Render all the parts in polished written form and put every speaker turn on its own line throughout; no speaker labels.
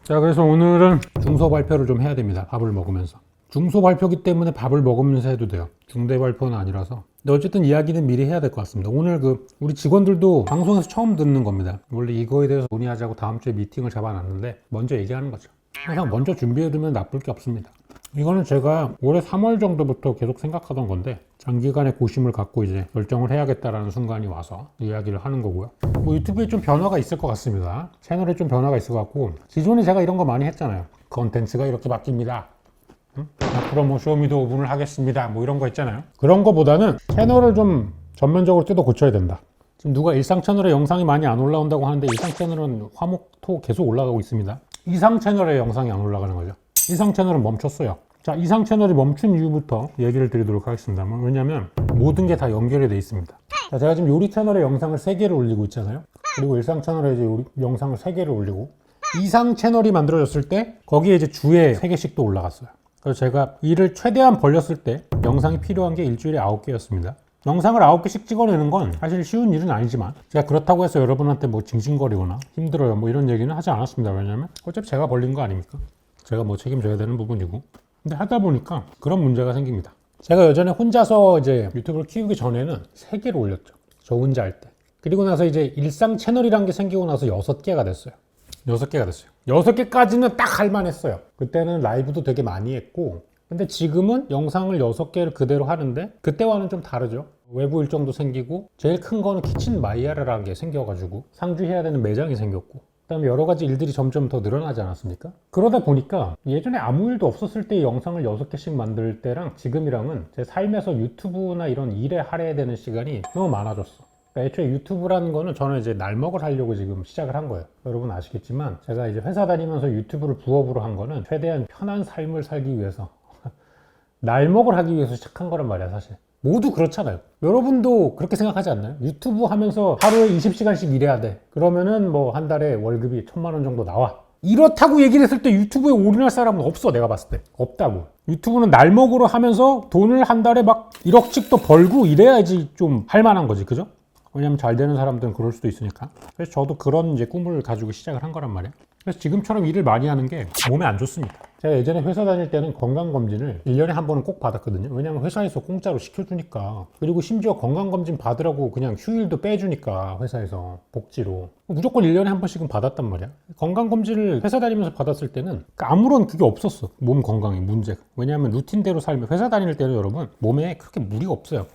자, 그래서 오늘은 중소 발표를 좀 해야 됩니다. 밥을 먹으면서. 중소 발표기 때문에 밥을 먹으면서 해도 돼요. 중대 발표는 아니라서. 근데 어쨌든 이야기는 미리 해야 될 것 같습니다. 오늘 우리 직원들도 방송에서 처음 듣는 겁니다. 원래 이거에 대해서 논의하자고 다음 주에 미팅을 잡아놨는데 먼저 얘기하는 거죠. 그냥 먼저 준비해두면 나쁠 게 없습니다. 이거는 제가 올해 3월 정도부터 계속 생각하던 건데 장기간의 고심을 갖고 이제 결정을 해야겠다라는 순간이 와서 이야기를 하는 거고요. 뭐 유튜브에 좀 변화가 있을 것 같습니다. 채널에 좀 변화가 있을 것 같고, 기존에 제가 이런 거 많이 했잖아요. 컨텐츠가 이렇게 바뀝니다. 앞으로 뭐 쇼미더 5분을 하겠습니다. 뭐 이런 거 있잖아요. 그런 거보다는 채널을 좀 전면적으로 뜯어 고쳐야 된다. 지금 누가 일상 채널에 영상이 많이 안 올라온다고 하는데 일상 채널은 화목토 계속 올라가고 있습니다. 이상 채널에 영상이 안 올라가는 거죠. 이상 채널은 멈췄어요. 자, 이상 채널이 멈춘 이유부터 얘기를 드리도록 하겠습니다. 왜냐면 모든 게 다 연결이 돼 있습니다. 자, 제가 지금 요리 채널에 영상을 3개를 올리고 있잖아요. 그리고 일상 채널에 이제 영상을 3개를 올리고, 이상 채널이 만들어졌을 때 거기에 이제 주에 3개씩 또 올라갔어요. 그래서 제가 일을 최대한 벌렸을 때 영상이 필요한 게 일주일에 9개였습니다. 영상을 9개씩 찍어내는 건 사실 쉬운 일은 아니지만 제가 그렇다고 해서 여러분한테 뭐 징징거리거나 힘들어요 뭐 이런 얘기는 하지 않았습니다. 왜냐면 어차피 제가 벌린 거 아닙니까? 제가 뭐 책임져야 되는 부분이고. 근데 하다 보니까 그런 문제가 생깁니다. 제가 예전에 혼자서 이제 유튜브를 키우기 전에는 3개를 올렸죠. 저 혼자 할 때. 그리고 나서 이제 일상 채널이란 게 생기고 나서 6개가 됐어요. 6개가 됐어요. 6개까지는 딱 할만했어요. 그때는 라이브도 되게 많이 했고, 근데 지금은 영상을 6개를 그대로 하는데 그때와는 좀 다르죠. 외부 일정도 생기고, 제일 큰 거는 키친 마이야르라는 게 생겨가지고 상주해야 되는 매장이 생겼고, 그다음에 여러 가지 일들이 점점 더 늘어나지 않았습니까? 그러다 보니까 예전에 아무 일도 없었을 때 영상을 6개씩 만들 때랑 지금이랑은 제 삶에서 유튜브나 이런 일에 할애해야 되는 시간이 너무 많아졌어. 그러니까 애초에 유튜브라는 거는 저는 이제 날먹을 하려고 지금 시작을 한 거예요. 여러분 아시겠지만 제가 이제 회사 다니면서 유튜브를 부업으로 한 거는 최대한 편한 삶을 살기 위해서 날먹을 하기 위해서 시작한 거란 말이야. 사실 모두 그렇잖아요. 여러분도 그렇게 생각하지 않나요? 유튜브 하면서 하루에 20시간씩 일해야 돼. 그러면은 뭐 한 달에 월급이 1,000만 원 정도 나와. 이렇다고 얘기를 했을 때 유튜브에 올인할 사람은 없어. 내가 봤을 때 없다고. 유튜브는 날먹으로 하면서 돈을 한 달에 막 1억씩 또 벌고 이래야지 좀 할 만한 거지. 그죠? 왜냐면 잘 되는 사람들은 그럴 수도 있으니까. 그래서 저도 그런 이제 꿈을 가지고 시작을 한 거란 말이에요. 그래서 지금처럼 일을 많이 하는 게 몸에 안 좋습니다. 제가 예전에 회사 다닐 때는 건강검진을 1년에 한 번은 꼭 받았거든요. 왜냐면 회사에서 공짜로 시켜주니까. 그리고 심지어 건강검진 받으라고 그냥 휴일도 빼주니까 회사에서 복지로. 무조건 1년에 한 번씩은 받았단 말이야. 건강검진을 회사 다니면서 받았을 때는 아무런 그게 없었어. 몸 건강에 문제가. 왜냐하면 루틴대로 살면, 회사 다닐 때는 여러분 몸에 그렇게 무리가 없어요.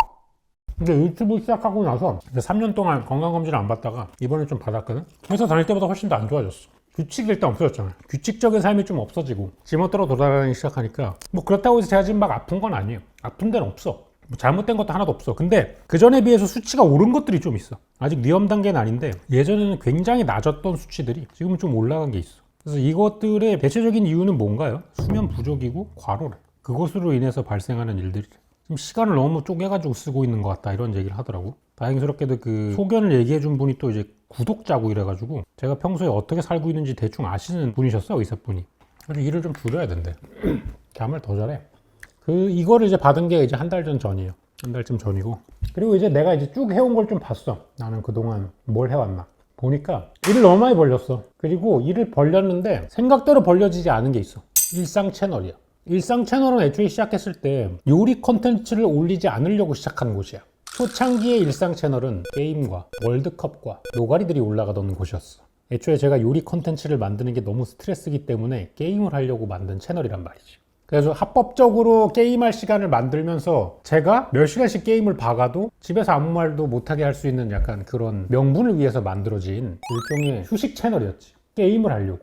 근데 유튜브 시작하고 나서 3년 동안 건강검진을 안 받다가 이번에 좀 받았거든. 회사 다닐 때보다 훨씬 더 안 좋아졌어. 규칙이 일단 없어졌잖아요. 규칙적인 삶이 좀 없어지고 지멋대로 돌아다니기 시작하니까, 뭐 그렇다고 해서 제가 지금 막 아픈 건 아니에요. 아픈 데는 없어. 뭐 잘못된 것도 하나도 없어. 근데 그 전에 비해서 수치가 오른 것들이 좀 있어. 아직 위험 단계는 아닌데 예전에는 굉장히 낮았던 수치들이 지금은 좀 올라간 게 있어. 그래서 이것들의 대체적인 이유는 뭔가요? 수면 부족이고 과로래. 그것으로 인해서 발생하는 일들이 지금 시간을 너무 쪼개가지고 쓰고 있는 것 같다, 이런 얘기를 하더라고. 다행스럽게도 그 소견을 얘기해 준 분이 또 이제 구독자고 이래가지고 제가 평소에 어떻게 살고 있는지 대충 아시는 분이셨어, 의사분이. 그래서 일을 좀 줄여야 된대. 잠을 더 잘해. 이거를 이제 받은 게 이제 한 달 전이에요. 한 달쯤 전이고. 그리고 이제 내가 이제 쭉 해온 걸 좀 봤어. 나는 그동안 뭘 해왔나. 보니까 일을 너무 많이 벌렸어. 그리고 일을 벌렸는데 생각대로 벌려지지 않은 게 있어. 일상 채널이야. 일상 채널은 애초에 시작했을 때 요리 컨텐츠를 올리지 않으려고 시작한 곳이야. 초창기의 일상 채널은 게임과 월드컵과 노가리들이 올라가던 곳이었어. 애초에 제가 요리 컨텐츠를 만드는 게 너무 스트레스이기 때문에 게임을 하려고 만든 채널이란 말이지. 그래서 합법적으로 게임할 시간을 만들면서 제가 몇 시간씩 게임을 봐가도 집에서 아무 말도 못하게 할 수 있는 약간 그런 명분을 위해서 만들어진 일종의 휴식 채널이었지. 게임을 하려고.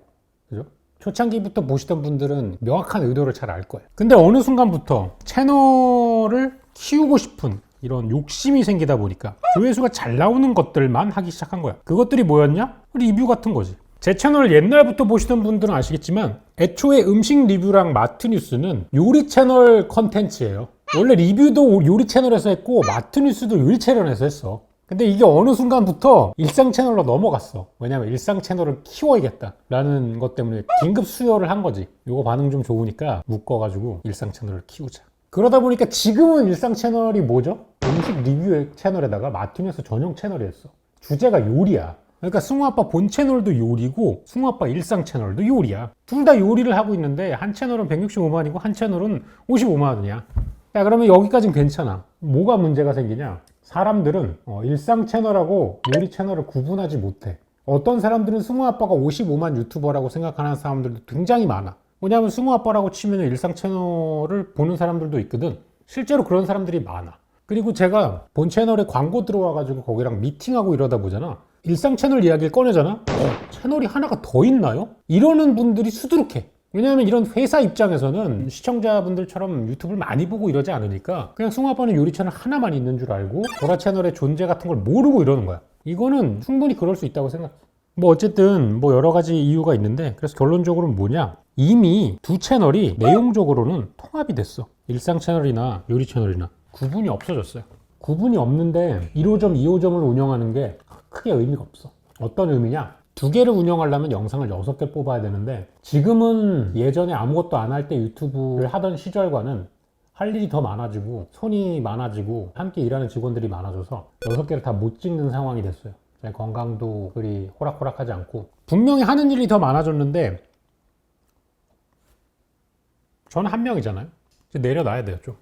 그죠? 초창기부터 보시던 분들은 명확한 의도를 잘 알 거예요. 근데 어느 순간부터 채널을 키우고 싶은 이런 욕심이 생기다 보니까 조회수가 잘 나오는 것들만 하기 시작한 거야. 그것들이 뭐였냐? 리뷰 같은 거지. 제 채널을 옛날부터 보시던 분들은 아시겠지만 애초에 음식 리뷰랑 마트 뉴스는 요리 채널 컨텐츠예요. 원래 리뷰도 요리 채널에서 했고 마트 뉴스도 요리 채널에서 했어. 근데 이게 어느 순간부터 일상 채널로 넘어갔어. 왜냐면 일상 채널을 키워야겠다라는 것 때문에 긴급 수혈을 한 거지. 요거 반응 좀 좋으니까 묶어가지고 일상 채널을 키우자. 그러다 보니까 지금은 일상 채널이 뭐죠? 음식 리뷰 채널에다가 마트 뉴스 전용 채널이었어. 주제가 요리야. 그러니까 승우아빠 본 채널도 요리고 승우아빠 일상 채널도 요리야. 둘 다 요리를 하고 있는데 한 채널은 165만이고 한 채널은 55만 원이야. 야, 그러면 여기까진 괜찮아. 뭐가 문제가 생기냐? 사람들은 일상 채널하고 요리 채널을 구분하지 못해. 어떤 사람들은 승우아빠가 55만 유튜버라고 생각하는 사람들도 굉장히 많아. 왜냐하면 승우아빠라고 치면 일상 채널을 보는 사람들도 있거든. 실제로 그런 사람들이 많아. 그리고 제가 본 채널에 광고 들어와가지고 거기랑 미팅하고 이러다 보잖아. 일상 채널 이야기를 꺼내잖아. 채널이 하나가 더 있나요? 이러는 분들이 수두룩해. 왜냐하면 이런 회사 입장에서는 시청자분들처럼 유튜브를 많이 보고 이러지 않으니까 그냥 승우아빠는 요리 채널 하나만 있는 줄 알고 보라 채널의 존재 같은 걸 모르고 이러는 거야. 이거는 충분히 그럴 수 있다고 생각해. 뭐 어쨌든 뭐 여러 가지 이유가 있는데 그래서 결론적으로는 뭐냐? 이미 두 채널이 내용적으로는 통합이 됐어. 일상 채널이나 요리 채널이나 구분이 없어졌어요. 구분이 없는데 1호점, 2호점을 운영하는 게 크게 의미가 없어. 어떤 의미냐? 두 개를 운영하려면 영상을 6개 뽑아야 되는데 지금은 예전에 아무것도 안 할 때 유튜브를 하던 시절과는 할 일이 더 많아지고 손이 많아지고 함께 일하는 직원들이 많아져서 6개를 다 못 찍는 상황이 됐어요. 제 건강도 그리 호락호락하지 않고 분명히 하는 일이 더 많아졌는데 저는 한 명이잖아요. 이제 내려놔야 돼요 좀.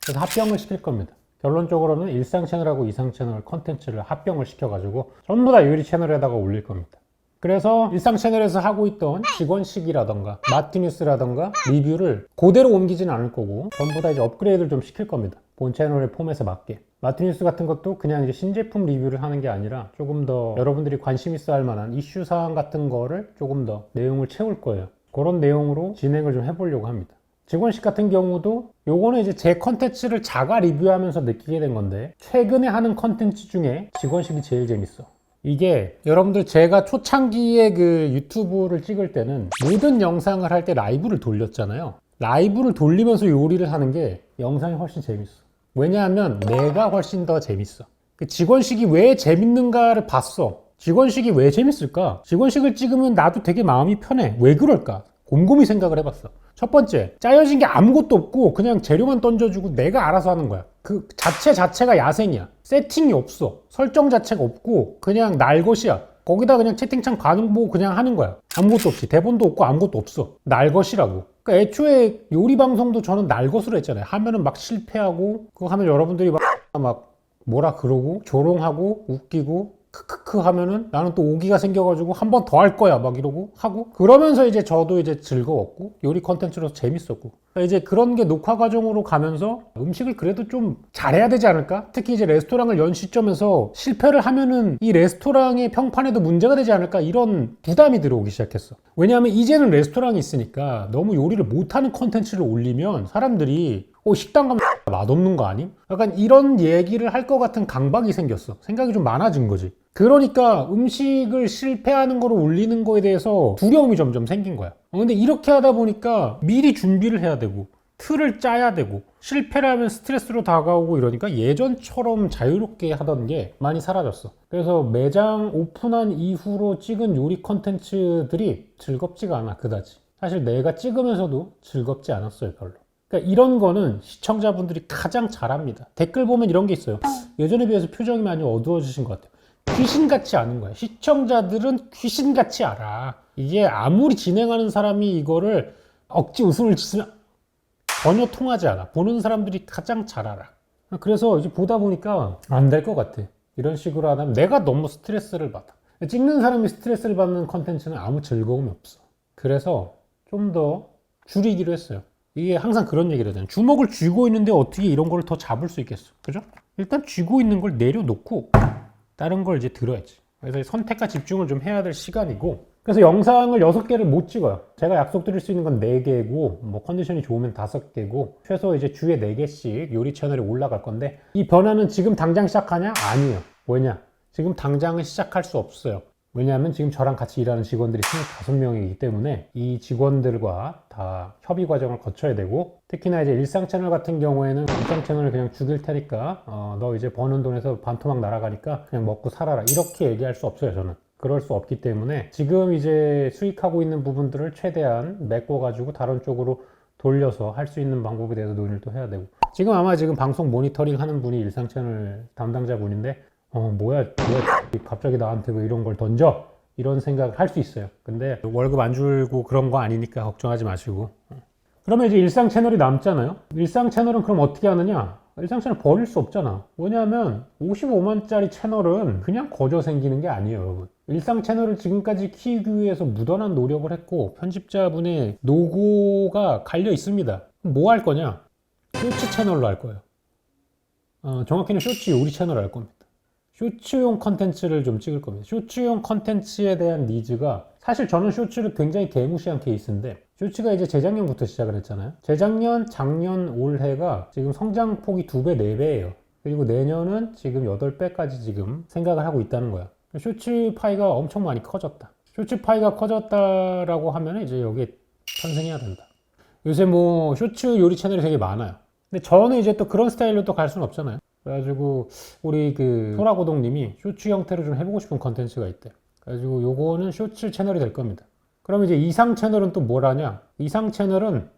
그래서 합병을 시킬 겁니다. 결론적으로는 일상 채널하고 이상 채널 컨텐츠를 합병을 시켜가지고 전부 다 요리 채널에다가 올릴 겁니다. 그래서 일상 채널에서 하고 있던 직원식이라던가 마트뉴스라던가 리뷰를 그대로 옮기지는 않을 거고 전부 다 이제 업그레이드를 좀 시킬 겁니다. 본 채널의 폼에서 맞게. 마트뉴스 같은 것도 그냥 이제 신제품 리뷰를 하는 게 아니라 조금 더 여러분들이 관심 있어 할 만한 이슈 사항 같은 거를 조금 더 내용을 채울 거예요. 그런 내용으로 진행을 좀 해보려고 합니다. 직원식 같은 경우도 요거는 이제 제 컨텐츠를 자가 리뷰하면서 느끼게 된 건데 최근에 하는 컨텐츠 중에 직원식이 제일 재밌어. 이게 여러분들 제가 초창기에 그 유튜브를 찍을 때는 모든 영상을 할 때 라이브를 돌렸잖아요. 라이브를 돌리면서 요리를 하는 게 영상이 훨씬 재밌어. 왜냐하면 내가 훨씬 더 재밌어. 그 직원식이 왜 재밌는가를 봤어. 직원식이 왜 재밌을까? 직원식을 찍으면 나도 되게 마음이 편해. 왜 그럴까? 곰곰이 생각을 해봤어. 첫 번째, 짜여진 게 아무것도 없고 그냥 재료만 던져주고 내가 알아서 하는 거야. 그 자체가 야생이야. 세팅이 없어. 설정 자체가 없고 그냥 날 것이야. 거기다 그냥 채팅창 반응 보고 그냥 하는 거야. 아무것도 없이. 대본도 없고 아무것도 없어. 날 것이라고. 그러니까 애초에 요리 방송도 저는 날 것으로 했잖아요. 하면은 막 실패하고 그거 하면 여러분들이 막 뭐라 그러고 조롱하고 웃기고 크크크 하면은 나는 또 오기가 생겨가지고 한 번 더 할 거야 막 이러고 하고 그러면서 이제 저도 이제 즐거웠고 요리 컨텐츠로서 재밌었고 이제 그런 게 녹화 과정으로 가면서 음식을 그래도 좀 잘해야 되지 않을까? 특히 이제 레스토랑을 연 시점에서 실패를 하면은 이 레스토랑의 평판에도 문제가 되지 않을까? 이런 부담이 들어오기 시작했어. 왜냐하면 이제는 레스토랑이 있으니까 너무 요리를 못하는 컨텐츠를 올리면 사람들이 식당 가면 맛없는 거 아님? 약간 이런 얘기를 할 것 같은 강박이 생겼어. 생각이 좀 많아진 거지. 그러니까 음식을 실패하는 거를 올리는 거에 대해서 두려움이 점점 생긴 거야. 근데 이렇게 하다 보니까 미리 준비를 해야 되고 틀을 짜야 되고 실패를 하면 스트레스로 다가오고 이러니까 예전처럼 자유롭게 하던 게 많이 사라졌어. 그래서 매장 오픈한 이후로 찍은 요리 컨텐츠들이 즐겁지가 않아 그다지. 사실 내가 찍으면서도 즐겁지 않았어요 별로. 그러니까 이런 거는 시청자분들이 가장 잘합니다. 댓글 보면 이런 게 있어요. 예전에 비해서 표정이 많이 어두워지신 것 같아요. 귀신같이 아는 거야. 시청자들은 귀신같이 알아. 이게 아무리 진행하는 사람이 이거를 억지 웃음을 짓으면 전혀 통하지 않아. 보는 사람들이 가장 잘 알아. 그래서 이제 보다 보니까 안 될 것 같아. 이런 식으로 하면 내가 너무 스트레스를 받아. 찍는 사람이 스트레스를 받는 컨텐츠는 아무 즐거움이 없어. 그래서 좀 더 줄이기로 했어요. 이게 항상 그런 얘기를 하잖아요. 주먹을 쥐고 있는데 어떻게 이런 걸 더 잡을 수 있겠어. 그죠? 일단 쥐고 있는 걸 내려놓고 다른 걸 이제 들어야지. 그래서 선택과 집중을 좀 해야 될 시간이고 그래서 영상을 6개를 못 찍어요. 제가 약속드릴 수 있는 건 4개고 뭐 컨디션이 좋으면 5개고 최소 이제 주에 4개씩 요리 채널에 올라갈 건데 이 변화는 지금 당장 시작하냐? 아니에요. 왜냐? 지금 당장은 시작할 수 없어요. 왜냐하면 지금 저랑 같이 일하는 직원들이 25명이기 때문에 이 직원들과 다 협의 과정을 거쳐야 되고 특히나 이제 일상 채널 같은 경우에는 일상 채널을 그냥 죽일 테니까 너 이제 버는 돈에서 반토막 날아가니까 그냥 먹고 살아라 이렇게 얘기할 수 없어요 저는. 그럴 수 없기 때문에 지금 이제 수익하고 있는 부분들을 최대한 메꿔가지고 다른 쪽으로 돌려서 할 수 있는 방법에 대해서 논의를 또 해야 되고 지금 아마 지금 방송 모니터링 하는 분이 일상 채널 담당자 분인데 뭐야 갑자기 나한테 왜 이런 걸 던져? 이런 생각을 할 수 있어요. 근데 월급 안 줄고 그런 거 아니니까 걱정하지 마시고. 그러면 이제 일상 채널이 남잖아요. 일상 채널은 그럼 어떻게 하느냐? 일상 채널 버릴 수 없잖아. 왜냐하면 55만짜리 채널은 그냥 거저 생기는 게 아니에요, 여러분. 일상 채널을 지금까지 키우기 위해서 무던한 노력을 했고 편집자분의 노고가 갈려 있습니다. 뭐 할 거냐? 쇼츠 채널로 할 거예요. 정확히는 쇼츠 요리 채널을 할 겁니다. 쇼츠용 컨텐츠를 좀 찍을 겁니다. 쇼츠용 컨텐츠에 대한 니즈가 사실 저는 쇼츠를 굉장히 개무시한 케이스인데 쇼츠가 이제 재작년부터 시작을 했잖아요. 재작년, 작년, 올해가 지금 성장폭이 2배, 4배예요. 그리고 내년은 지금 8배까지 지금 생각을 하고 있다는 거야. 쇼츠 파이가 엄청 많이 커졌다. 쇼츠 파이가 커졌다라고 하면 이제 여기에 편승해야 된다. 요새 뭐 쇼츠 요리 채널이 되게 많아요. 근데 저는 이제 또 그런 스타일로 또 갈 수는 없잖아요. 그래가지고 우리 그 소라고동님이 쇼츠 형태로 좀 해보고 싶은 컨텐츠가 있대. 그래가지고 요거는 쇼츠 채널이 될 겁니다. 그럼 이제 이상 채널은 또 뭘 하냐? 이상 채널은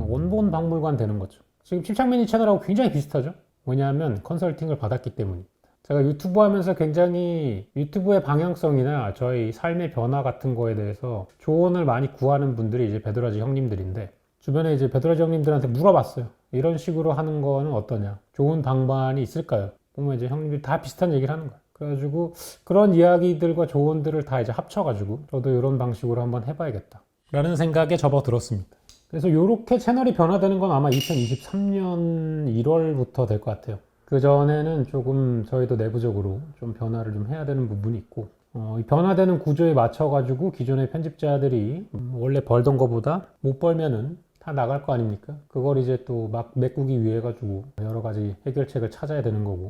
원본 박물관 되는 거죠. 지금 침착맨이 채널하고 굉장히 비슷하죠. 왜냐하면 컨설팅을 받았기 때문입니다. 제가 유튜브 하면서 굉장히 유튜브의 방향성이나 저희 삶의 변화 같은 거에 대해서 조언을 많이 구하는 분들이 이제 베드라지 형님들인데 주변에 이제 베드라지 형님들한테 물어봤어요. 이런 식으로 하는 거는 어떠냐? 좋은 방법이 있을까요? 보면 이제 형님들이 다 비슷한 얘기를 하는 거예요. 그래가지고 그런 이야기들과 조언들을 다 이제 합쳐가지고 저도 이런 방식으로 한번 해봐야겠다 라는 생각에 접어들었습니다. 그래서 이렇게 채널이 변화되는 건 아마 2023년 1월부터 될 것 같아요. 그 전에는 조금 저희도 내부적으로 좀 변화를 좀 해야 되는 부분이 있고 이 변화되는 구조에 맞춰가지고 기존의 편집자들이 원래 벌던 거보다 못 벌면은 다 나갈 거 아닙니까? 그걸 이제 또 막 메꾸기 위해 가지고 여러 가지 해결책을 찾아야 되는 거고.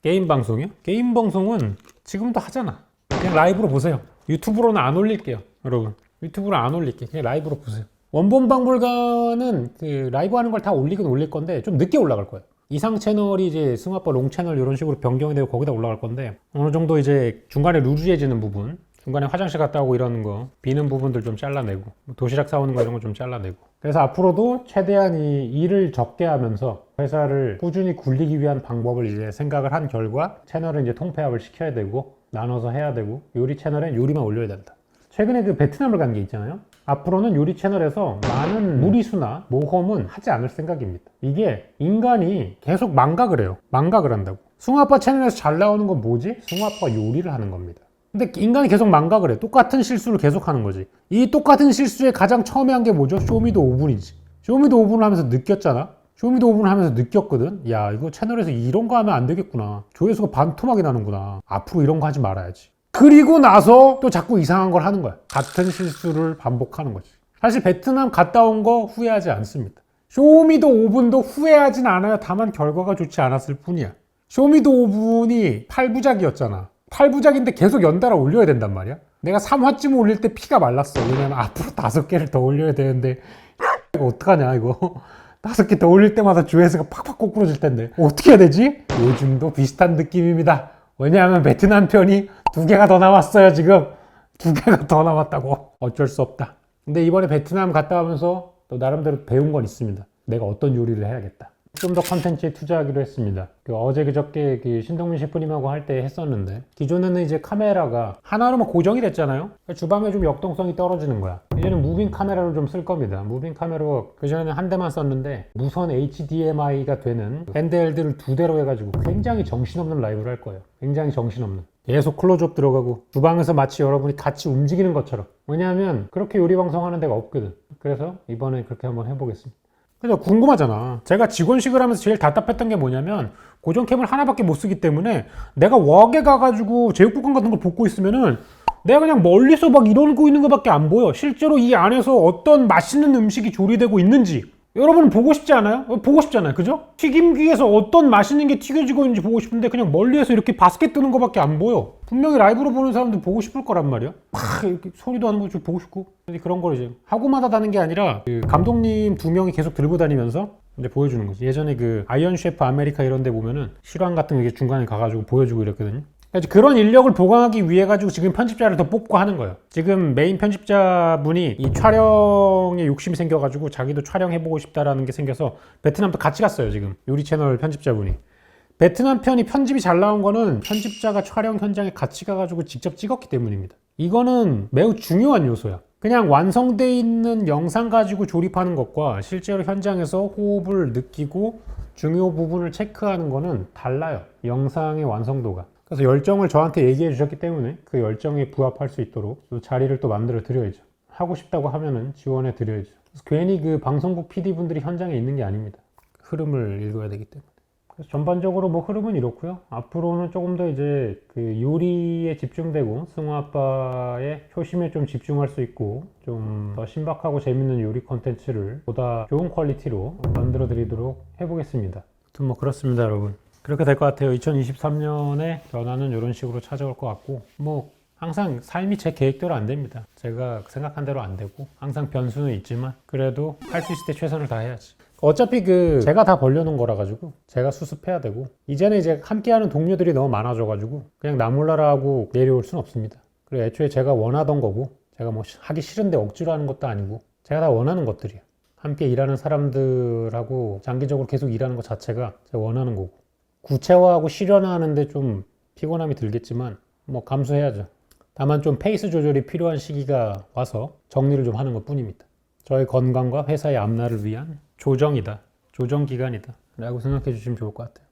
게임 방송이요? 게임 방송은 지금도 하잖아. 그냥 라이브로 보세요. 유튜브로는 안 올릴게요, 여러분. 유튜브로 안 올릴게. 그냥 라이브로 보세요. 원본 박물관은 그 라이브 하는 걸 다 올리긴 올릴 건데 좀 늦게 올라갈 거예요. 이상 채널이 이제 승아빠 롱 채널 이런 식으로 변경이 되고 거기다 올라갈 건데 어느 정도 이제 중간에 루즈해지는 부분, 중간에 화장실 갔다 오고 이러는 거, 비는 부분들 좀 잘라내고 도시락 사오는 거 이런 거 좀 잘라내고. 그래서 앞으로도 최대한 이 일을 적게 하면서 회사를 꾸준히 굴리기 위한 방법을 이제 생각을 한 결과 채널을 이제 통폐합을 시켜야 되고 나눠서 해야 되고 요리 채널엔 요리만 올려야 된다. 최근에 그 베트남을 간 게 있잖아요. 앞으로는 요리 채널에서 많은 무리수나 모험은 하지 않을 생각입니다. 이게 인간이 계속 망각을 해요. 망각을 한다고. 승아빠 채널에서 잘 나오는 건 뭐지? 승아빠가 요리를 하는 겁니다. 근데 인간이 계속 망각을 해. 똑같은 실수를 계속 하는 거지. 이 똑같은 실수에 가장 처음에 한 게 뭐죠? 쇼미더 5분이지. 쇼미더 5분을 하면서 느꼈잖아. 쇼미더 5분을 하면서 느꼈거든. 야, 이거 채널에서 이런 거 하면 안 되겠구나. 조회수가 반토막이 나는구나. 앞으로 이런 거 하지 말아야지. 그리고 나서 또 자꾸 이상한 걸 하는 거야. 같은 실수를 반복하는 거지. 사실 베트남 갔다 온 거 후회하지 않습니다. 쇼미더 5분도 후회하진 않아요. 다만 결과가 좋지 않았을 뿐이야. 쇼미더 5분이 8부작이었잖아. 8부작인데 계속 연달아 올려야 된단 말이야. 내가 3화쯤 올릴 때 피가 말랐어. 왜냐면 앞으로 5개를 더 올려야 되는데 이거 어떡하냐 이거. 5개 더 올릴 때마다 조회수가 팍팍 꼬꾸러질 텐데 어떻게 해야 되지? 요즘도 비슷한 느낌입니다. 왜냐하면 베트남 편이 2개가 더 남았어요. 지금 2개가 더 남았다고. 어쩔 수 없다. 근데 이번에 베트남 갔다 오면서 또 나름대로 배운 건 있습니다. 내가 어떤 요리를 해야겠다. 좀 더 컨텐츠에 투자하기로 했습니다. 어제 그저께 신동민 셰프님하고 할 때 했었는데 기존에는 이제 카메라가 하나로만 고정이 됐잖아요. 주방에 좀 역동성이 떨어지는 거야. 이제는 무빙 카메라로 좀 쓸 겁니다. 무빙 카메라 그전에는 한 대만 썼는데 무선 HDMI가 되는 핸드헬드를 2대로 해가지고 굉장히 정신없는 라이브를 할 거예요. 굉장히 정신없는. 계속 클로즈업 들어가고 주방에서 마치 여러분이 같이 움직이는 것처럼. 왜냐하면 그렇게 요리 방송 하는 데가 없거든. 그래서 이번에 그렇게 한번 해보겠습니다. 그래서 궁금하잖아. 제가 직원식을 하면서 제일 답답했던 게 뭐냐면 고정캠을 하나밖에 못 쓰기 때문에 내가 웍에 가가지고 제육볶음 같은 걸 볶고 있으면은 내가 그냥 멀리서 막 이러고 있는 것밖에 안 보여. 실제로 이 안에서 어떤 맛있는 음식이 조리되고 있는지 여러분은 보고 싶지 않아요? 보고 싶잖아요. 그죠? 튀김기에서 어떤 맛있는 게 튀겨지고 있는지 보고 싶은데 그냥 멀리에서 이렇게 바스켓 뜨는 것밖에 안 보여. 분명히 라이브로 보는 사람들 보고 싶을 거란 말이야. 막 이렇게 소리도 하는 거 좀 보고 싶고 그런 걸 이제 하고마다 다는 게 아니라 감독님 2명이 계속 들고 다니면서 이제 보여주는 거지. 예전에 아이언 셰프 아메리카 이런 데 보면은 실황 같은 거 이게 중간에 가가지고 보여주고 이랬거든요. 그런 인력을 보강하기 위해 가지고 지금 편집자를 더 뽑고 하는 거예요. 지금 메인 편집자분이 이 촬영에 욕심이 생겨가지고 자기도 촬영해보고 싶다라는 게 생겨서 베트남도 같이 갔어요. 지금 요리 채널 편집자분이 베트남 편이 편집이 잘 나온 거는 편집자가 촬영 현장에 같이 가가지고 직접 찍었기 때문입니다. 이거는 매우 중요한 요소야. 그냥 완성돼 있는 영상 가지고 조립하는 것과 실제로 현장에서 호흡을 느끼고 중요 부분을 체크하는 거는 달라요. 영상의 완성도가. 그래서 열정을 저한테 얘기해 주셨기 때문에 그 열정에 부합할 수 있도록 또 자리를 또 만들어 드려야죠. 하고 싶다고 하면은 지원해 드려야죠. 그래서 괜히 그 방송국 PD분들이 현장에 있는 게 아닙니다. 흐름을 읽어야 되기 때문에. 그래서 전반적으로 뭐 흐름은 이렇고요. 앞으로는 조금 더 이제 그 요리에 집중되고 승우 아빠의 효심에 좀 집중할 수 있고 좀 더 신박하고 재밌는 요리 콘텐츠를 보다 좋은 퀄리티로 만들어 드리도록 해보겠습니다. 아무튼 뭐 그렇습니다, 여러분. 그렇게 될 것 같아요. 2023년에 변화는 이런 식으로 찾아올 것 같고 뭐 항상 삶이 제 계획대로 안 됩니다. 제가 생각한 대로 안 되고 항상 변수는 있지만 그래도 할 수 있을 때 최선을 다해야지. 어차피 그 제가 다 벌려놓은 거라 가지고 제가 수습해야 되고 이제는 이제 함께하는 동료들이 너무 많아져 가지고 그냥 나 몰라라 하고 내려올 수는 없습니다. 그리고 애초에 제가 원하던 거고 제가 뭐 하기 싫은데 억지로 하는 것도 아니고 제가 다 원하는 것들이에요. 함께 일하는 사람들하고 장기적으로 계속 일하는 것 자체가 제가 원하는 거고 구체화하고 실현하는데 좀 피곤함이 들겠지만 뭐 감수해야죠. 다만 좀 페이스 조절이 필요한 시기가 와서 정리를 좀 하는 것 뿐입니다. 저의 건강과 회사의 앞날을 위한 조정이다. 조정 기간이다. 라고 생각해 주시면 좋을 것 같아요.